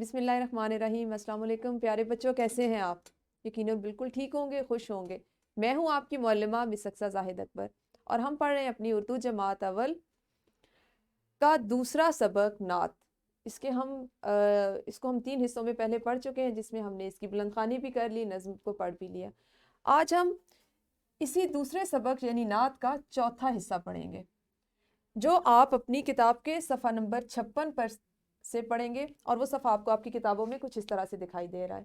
بسم اللہ الرحمن الرحیم۔ السلام علیکم پیارے بچوں، کیسے ہیں آپ؟ یقیناً بالکل ٹھیک ہوں گے، خوش ہوں گے۔ میں ہوں آپ کی معلمہ مس اقصیٰ زاہد اکبر، اور ہم پڑھ رہے ہیں اپنی اردو جماعت اول کا دوسرا سبق نعت۔ اس کو ہم 3 حصوں میں پہلے پڑھ چکے ہیں، جس میں ہم نے اس کی بلند خوانی بھی کر لی، نظم کو پڑھ بھی لیا۔ آج ہم اسی دوسرے سبق یعنی نعت کا چوتھا حصہ پڑھیں گے، جو آپ اپنی کتاب کے صفحہ نمبر 56 پر سے پڑھیں گے، اور وہ صفحہ آپ کو آپ کی کتابوں میں کچھ اس طرح سے دکھائی دے رہا ہے۔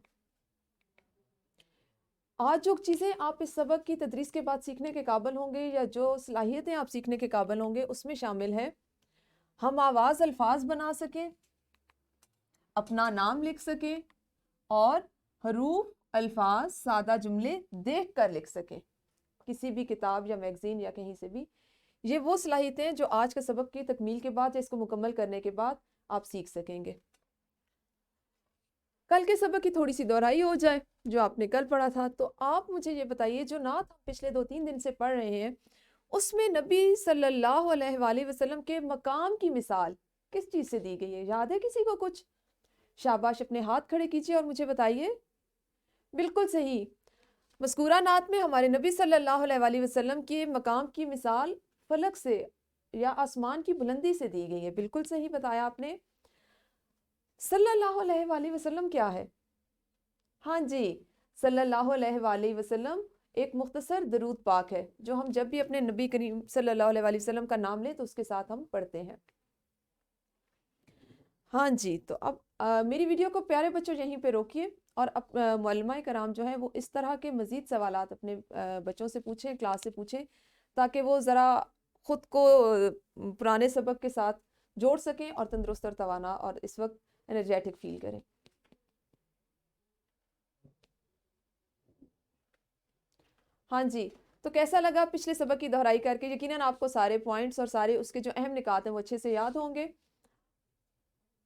آج جو چیزیں آپ اس سبق کی تدریس کے بعد سیکھنے کے قابل ہوں گے، یا جو صلاحیتیں آپ سیکھنے کے قابل ہوں گے، اس میں شامل ہے ہم آواز الفاظ بنا سکیں، اپنا نام لکھ سکیں، اور حروف، الفاظ، سادہ جملے دیکھ کر لکھ سکیں، کسی بھی کتاب یا میگزین یا کہیں سے بھی۔ یہ وہ صلاحیتیں جو آج کے سبق کی تکمیل کے بعد یا اس کو مکمل کرنے کے بعد آپ سیکھ سکیں گے۔ کل کے سبق کی تھوڑی سی دہرائی ہو جائے جو آپ نے کل پڑھا تھا، تو آپ مجھے یہ بتائیے، جو نعت ہم پچھلے 2-3 دن سے پڑھ رہے ہیں، اس میں نبی صلی اللہ علیہ وآلہ وسلم کے مقام کی مثال کس چیز سے دی گئی ہے؟ یاد ہے کسی کو کچھ؟ شاباش، اپنے ہاتھ کھڑے کیجئے اور مجھے بتائیے۔ بالکل صحیح، مذکورہ نعت میں ہمارے نبی صلی اللہ علیہ وآلہ وسلم کے مقام کی مثال فلک سے یا آسمان کی بلندی سے دی گئی ہے۔ بالکل صحیح بتایا آپ نے۔ صلی اللہ علیہ وآلہ وسلم کیا ہے؟ ہاں جی، صلی اللہ علیہ وآلہ وسلم ایک مختصر درود پاک ہے، جو ہم جب بھی اپنے نبی کریم صلی اللہ علیہ وآلہ وسلم کا نام لیں تو اس کے ساتھ ہم پڑھتے ہیں۔ ہاں جی، تو اب میری ویڈیو کو پیارے بچوں یہیں پہ روکیے، اور معلمہ کرام جو ہیں وہ اس طرح کے مزید سوالات اپنے بچوں سے پوچھیں، کلاس سے پوچھیں، تاکہ وہ ذرا خود کو پرانے سبق کے ساتھ جوڑ سکیں اور تندرست اور توانا اور اس وقت انرجیٹک فیل کریں۔ ہاں جی، تو کیسا لگا پچھلے سبق کی دہرائی کر کے؟ یقیناً آپ کو سارے پوائنٹس اور سارے اس کے جو اہم نکات ہیں وہ اچھے سے یاد ہوں گے۔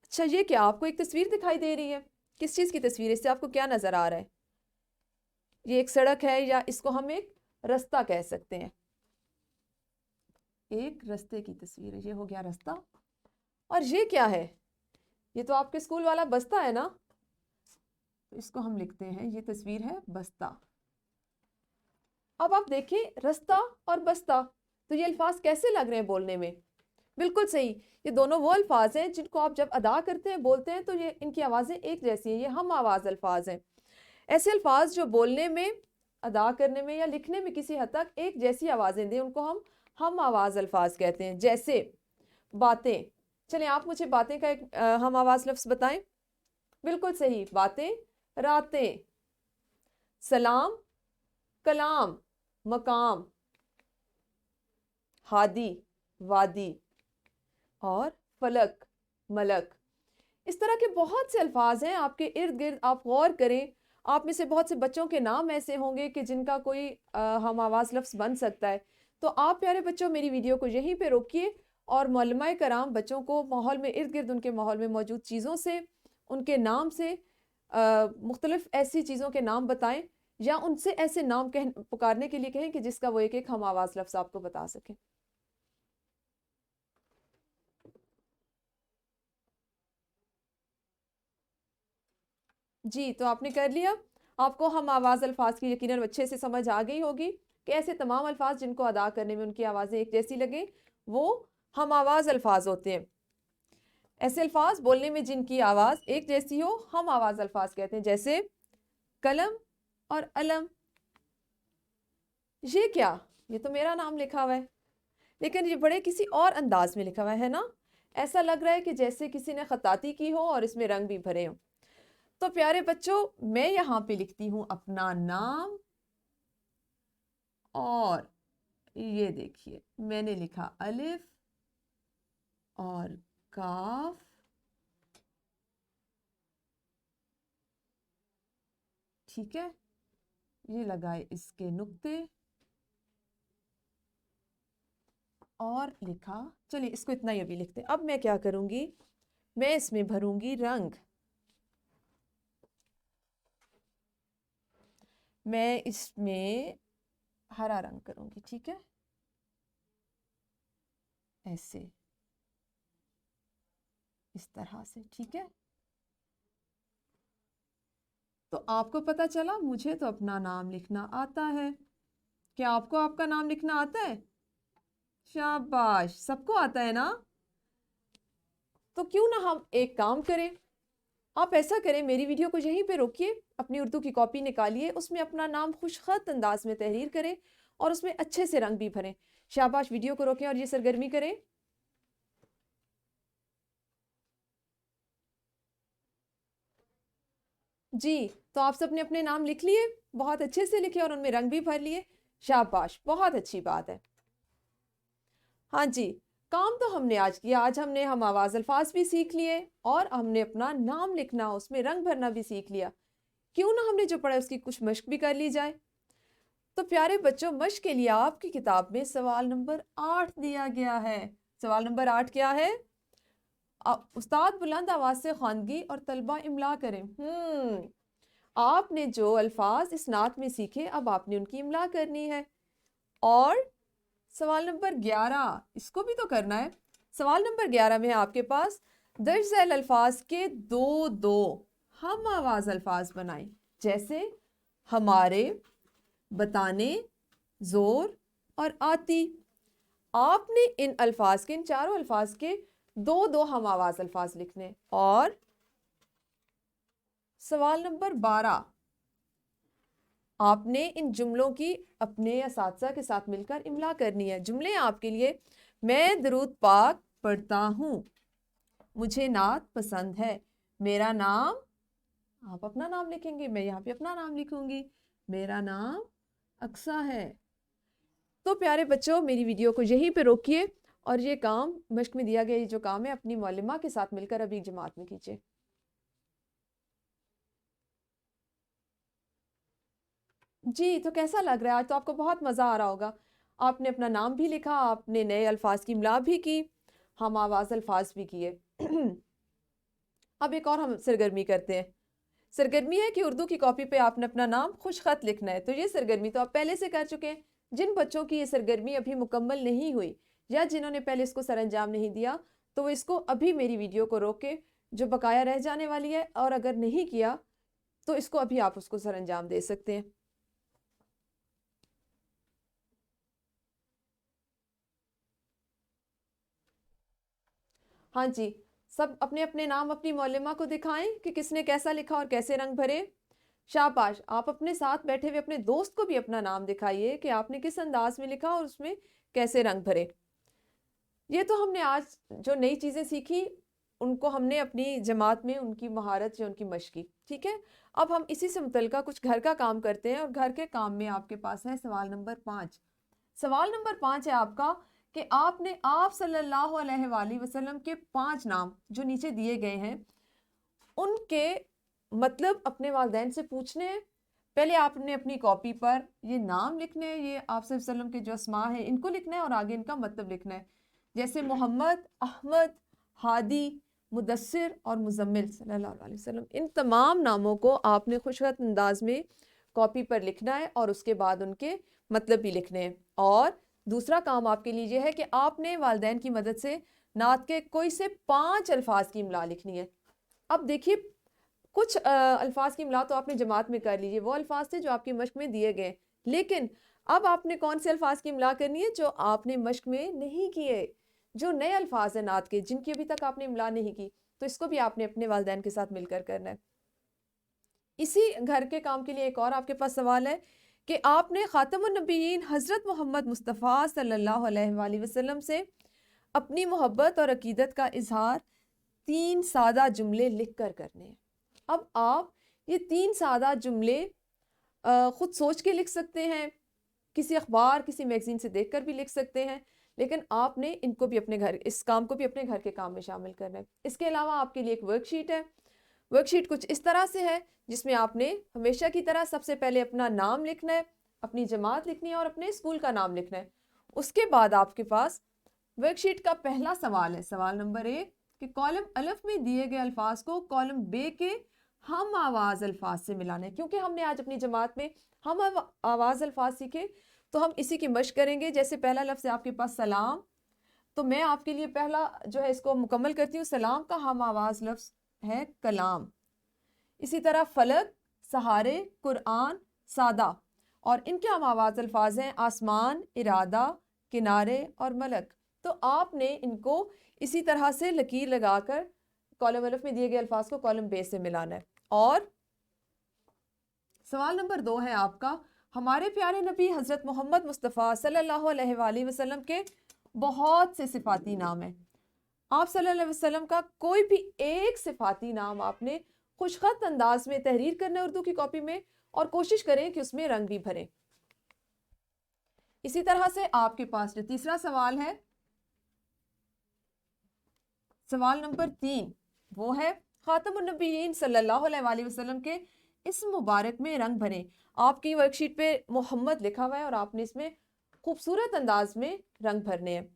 اچھا، یہ کیا آپ کو ایک تصویر دکھائی دے رہی ہے؟ کس چیز کی تصویر ہے؟ اس سے آپ کو کیا نظر آ رہا ہے؟ یہ ایک سڑک ہے، یا اس کو ہم ایک رستہ کہہ سکتے ہیں۔ ایک رستے کی تصویر ہے، یہ ہو گیا رستہ۔ اور یہ کیا ہے؟ یہ تو آپ کے اسکول والا بستہ ہے نا؟ اس کو ہم لکھتے ہیں، یہ تصویر ہے بستہ۔ اب آپ دیکھیں، رستہ اور بستہ، تو یہ الفاظ کیسے لگ رہے ہیں بولنے میں؟ بالکل صحیح، یہ دونوں وہ الفاظ ہیں جن کو آپ جب ادا کرتے ہیں، بولتے ہیں، تو یہ ان کی آوازیں ایک جیسی ہیں، یہ ہم آواز الفاظ ہیں۔ ایسے الفاظ جو بولنے میں، ادا کرنے میں یا لکھنے میں کسی حد تک ایک جیسی آوازیں دیں، ان کو ہم آواز الفاظ کہتے ہیں۔ جیسے باتیں، چلیں آپ مجھے باتیں کا ایک ہم آواز لفظ بتائیں۔ بالکل صحیح، باتیں، راتیں۔ سلام، کلام، مقام، ہادی، وادی، اور فلک، ملک۔ اس طرح کے بہت سے الفاظ ہیں آپ کے ارد گرد، آپ غور کریں۔ آپ میں سے بہت سے بچوں کے نام ایسے ہوں گے کہ جن کا کوئی ہم آواز لفظ بن سکتا ہے۔ تو آپ پیارے بچوں میری ویڈیو کو یہیں پہ روکیے، اور معلمہ کرام بچوں کو ماحول میں، ارد گرد ان کے ماحول میں موجود چیزوں سے، ان کے نام سے، مختلف ایسی چیزوں کے نام بتائیں، یا ان سے ایسے نام پکارنے کے لیے کہیں کہ جس کا وہ ایک ایک ہم آواز لفظ آپ کو بتا سکیں۔ جی، تو آپ نے کر لیا۔ آپ کو ہم آواز الفاظ کی یقیناً اچھے سے سمجھ آ گئی ہوگی کہ ایسے تمام الفاظ جن کو ادا کرنے میں ان کی آوازیں ایک جیسی لگیں، وہ ہم آواز الفاظ ہوتے ہیں۔ ایسے الفاظ بولنے میں جن کی آواز ایک جیسی ہو، ہم آواز الفاظ کہتے ہیں۔ جیسے قلم اور علم۔ یہ کیا؟ یہ تو میرا نام لکھا ہوا ہے، لیکن یہ بڑے کسی اور انداز میں لکھا ہوا ہے نا؟ ایسا لگ رہا ہے کہ جیسے کسی نے خطاطی کی ہو اور اس میں رنگ بھی بھرے ہوں۔ تو پیارے بچوں، میں یہاں پہ لکھتی ہوں اپنا نام، اور یہ دیکھیے میں نے لکھا الف اور کاف، ٹھیک ہے؟ یہ لگائے اس کے نقطے، اور لکھا، چلیے اس کو اتنا ہی ابھی لکھتے ہیں۔ اب میں کیا کروں گی، میں اس میں بھروں گی رنگ۔ میں اس میں ہرا رنگ کروں گی، ٹھیک ہے؟ ایسے، اس طرح سے، ٹھیک ہے؟ تو آپ کو پتہ چلا مجھے تو اپنا نام لکھنا آتا ہے. کیا آپ کو آپ کا نام لکھنا آتا ہے؟ شاباش، سب کو آتا ہے نا. تو کیوں نہ ہم ایک کام کریں. آپ ایسا کریں، میری ویڈیو کو یہیں پہ روکیے، اپنی اردو کی کاپی نکالیے، اس میں اپنا نام خوش خط انداز میں تحریر کریں اور اس میں اچھے سے رنگ بھی بھریں. شاباش، ویڈیو کو روکیں اور یہ سرگرمی کریں. جی، تو آپ سب نے اپنے نام لکھ لیے، بہت اچھے سے لکھے اور ان میں رنگ بھی بھر لیے. شاباش، بہت اچھی بات ہے. ہاں جی، کام تو ہم نے آج کیا. آج ہم نے ہم آواز الفاظ بھی سیکھ لیے اور ہم نے اپنا نام لکھنا، اس میں رنگ بھرنا بھی سیکھ لیا. کیوں نہ ہم نے جو پڑھا اس کی کچھ مشق بھی کر لی جائے. تو پیارے بچوں، مشق کے لیے آپ کی کتاب میں سوال نمبر 8 دیا گیا ہے. سوال نمبر 8 کیا ہے؟ استاد بلند آواز سے خواندگی اور طلبہ املا کریں. آپ نے جو الفاظ اس نعت میں سیکھے، اب آپ نے ان کی املا کرنی ہے. اور سوال نمبر 11 اس کو بھی تو کرنا ہے. سوال نمبر 11 میں آپ کے پاس درج ذیل الفاظ کے دو ہم آواز الفاظ بنائیں، جیسے ہمارے، بتانے، زور اور آتی. آپ نے ان الفاظ کے، ان چاروں الفاظ کے دو ہم آواز الفاظ لکھنے. اور سوال نمبر 12 آپ نے ان جملوں کی اپنے اساتذہ کے ساتھ مل کر املا کرنی ہے. جملے آپ کے لیے: میں درود پاک پڑھتا ہوں، مجھے نعت پسند ہے، میرا نام، آپ اپنا نام لکھیں گے، میں یہاں پہ اپنا نام لکھوں گی، میرا نام اقصیٰ ہے. تو پیارے بچوں، میری ویڈیو کو یہیں پہ روکیے اور یہ کام مشق میں دیا گیا، یہ جو کام ہے اپنی معلمہ کے ساتھ مل کر ابھی جماعت میں کیجیے. جی، تو کیسا لگ رہا ہے؟ آج تو آپ کو بہت مزہ آ رہا ہوگا. آپ نے اپنا نام بھی لکھا، آپ نے نئے الفاظ کی املا بھی کی، ہم آواز الفاظ بھی کیے. اب ایک اور ہم سرگرمی کرتے ہیں. سرگرمی ہے کہ اردو کی کاپی پہ آپ نے اپنا نام خوش خط لکھنا ہے. تو یہ سرگرمی تو آپ پہلے سے کر چکے ہیں. جن بچوں کی یہ سرگرمی ابھی مکمل نہیں ہوئی یا جنہوں نے پہلے اس کو سر انجام نہیں دیا، تو وہ اس کو ابھی میری ویڈیو کو روک کے، جو بقایا رہ جانے والی ہے، اور اگر نہیں کیا تو اس کو ابھی آپ اس کو سر انجام دے سکتے ہیں. ہاں جی، سب اپنے اپنے نام اپنی معلمہ کو دکھائیں کہ کس نے کیسا لکھا اور کیسے رنگ بھرے. شاباش. آپ اپنے ساتھ بیٹھے ہوئے اپنے دوست کو بھی اپنا نام دکھائیے کہ آپ نے کس انداز میں لکھا اور اس میں کیسے رنگ بھرے. یہ تو ہم نے آج جو نئی چیزیں سیکھی ان کو ہم نے اپنی جماعت میں ان کی مہارت یا ان کی مشق کی. ٹھیک ہے، اب ہم اسی سے متعلقہ کچھ گھر کا کام کرتے ہیں. اور گھر کے کام میں آپ کے پاس ہے سوال نمبر 5. سوال نمبر 5 ہے آپ کا کہ آپ نے آپ صلی اللہ علیہ وآلہ وسلم کے 5 نام جو نیچے دیے گئے ہیں ان کے مطلب اپنے والدین سے پوچھنے ہیں. پہلے آپ نے اپنی کاپی پر یہ نام لکھنے ہیں، یہ آپ صلی اللہ علیہ وسلم کے جو اسماء ہیں ان کو لکھنا ہے اور آگے ان کا مطلب لکھنا ہے. جیسے محمد، احمد، ہادی، مدثر اور مزمل صلی اللہ علیہ وسلم. ان تمام ناموں کو آپ نے خوشخط انداز میں کاپی پر لکھنا ہے اور اس کے بعد ان کے مطلب بھی لکھنے ہیں. اور دوسرا کام آپ کے لیے یہ ہے کہ آپ نے والدین کی مدد سے نعت کے کوئی سے 5 الفاظ کی املا لکھنی ہے. اب دیکھیے، کچھ الفاظ کی املا تو آپ نے جماعت میں کر لیجیے، وہ الفاظ تھے جو آپ کی مشق میں دیے گئے. لیکن اب آپ نے کون سے الفاظ کی املا کرنی ہے جو آپ نے مشق میں نہیں کیے، جو نئے الفاظ ہیں نعت کے جن کی ابھی تک آپ نے املا نہیں کی. تو اس کو بھی آپ نے اپنے والدین کے ساتھ مل کر کرنا ہے. اسی گھر کے کام کے لیے ایک اور آپ کے پاس سوال ہے کہ آپ نے خاتم النبیین حضرت محمد مصطفیٰ صلی اللہ علیہ وآلہ وسلم سے اپنی محبت اور عقیدت کا اظہار 3 سادہ جملے لکھ کر کرنے ہیں. اب آپ یہ 3 سادہ جملے خود سوچ کے لکھ سکتے ہیں، کسی اخبار، کسی میگزین سے دیکھ کر بھی لکھ سکتے ہیں، لیکن آپ نے ان کو بھی اپنے گھر، اس کام کو بھی اپنے گھر کے کام میں شامل کرنا ہے. اس کے علاوہ آپ کے لیے ایک ورک شیٹ ہے. ورک شیٹ کچھ اس طرح سے ہے جس میں آپ نے ہمیشہ کی طرح سب سے پہلے اپنا نام لکھنا ہے، اپنی جماعت لکھنی ہے اور اپنے اسکول کا نام لکھنا ہے. اس کے بعد آپ کے پاس ورک شیٹ کا پہلا سوال ہے، سوال نمبر 1 کہ کالم الف میں دیے گئے الفاظ کو کالم ب کے ہم آواز الفاظ سے ملانا ہے. کیونکہ ہم نے آج اپنی جماعت میں ہم آواز الفاظ سیکھے تو ہم اسی کی مشق کریں گے. جیسے پہلا لفظ ہے آپ کے پاس سلام، تو میں آپ کے لیے پہلا جو ہے اس کو مکمل کرتی ہوں. سلام کا ہم آواز لفظ ہے کلام. اسی طرح فلک، سہارے، قرآن، سادہ، اور ان کے ہم آواز الفاظ ہیں آسمان، ارادہ، کنارے اور ملک۔ تو آپ نے ان کو اسی طرح سے لکیر لگا کر کالم الف میں دیے گئے الفاظ کو کالم بے سے ملانا ہے۔ اور سوال نمبر 2 ہے آپ کا، ہمارے پیارے نبی حضرت محمد مصطفیٰ صلی اللہ علیہ وآلہ وسلم کے بہت سے صفاتی نام ہیں۔ آپ صلی اللہ علیہ وسلم کا کوئی بھی ایک صفاتی نام آپ نے خوشخط انداز میں تحریر کرنا ہے اردو کی کاپی میں، اور کوشش کریں کہ اس میں رنگ بھی بھریں۔ اسی طرح سے آپ کے پاس جو تیسرا سوال ہے، سوال نمبر 3، وہ ہے خاتم النبیین صلی اللہ علیہ وآلہ وسلم کے اسم مبارک میں رنگ بھریں۔ آپ کی ورک شیٹ پہ محمد لکھا ہوا ہے اور آپ نے اس میں خوبصورت انداز میں رنگ بھرنے ہیں۔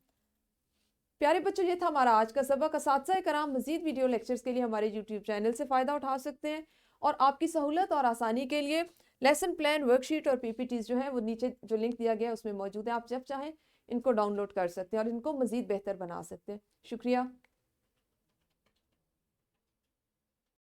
پیارے بچوں، یہ تھا ہمارا آج کا سبق۔ اساتذہ کرام مزید ویڈیو لیکچرز کے لیے ہمارے یوٹیوب چینل سے فائدہ اٹھا سکتے ہیں، اور آپ کی سہولت اور آسانی کے لیے لیسن پلان، ورک شیٹ اور پی پی ٹیز جو ہیں وہ نیچے جو لنک دیا گیا ہے اس میں موجود ہے۔ آپ جب چاہیں ان کو ڈاؤن لوڈ کر سکتے ہیں اور ان کو مزید بہتر بنا سکتے ہیں۔ شکریہ۔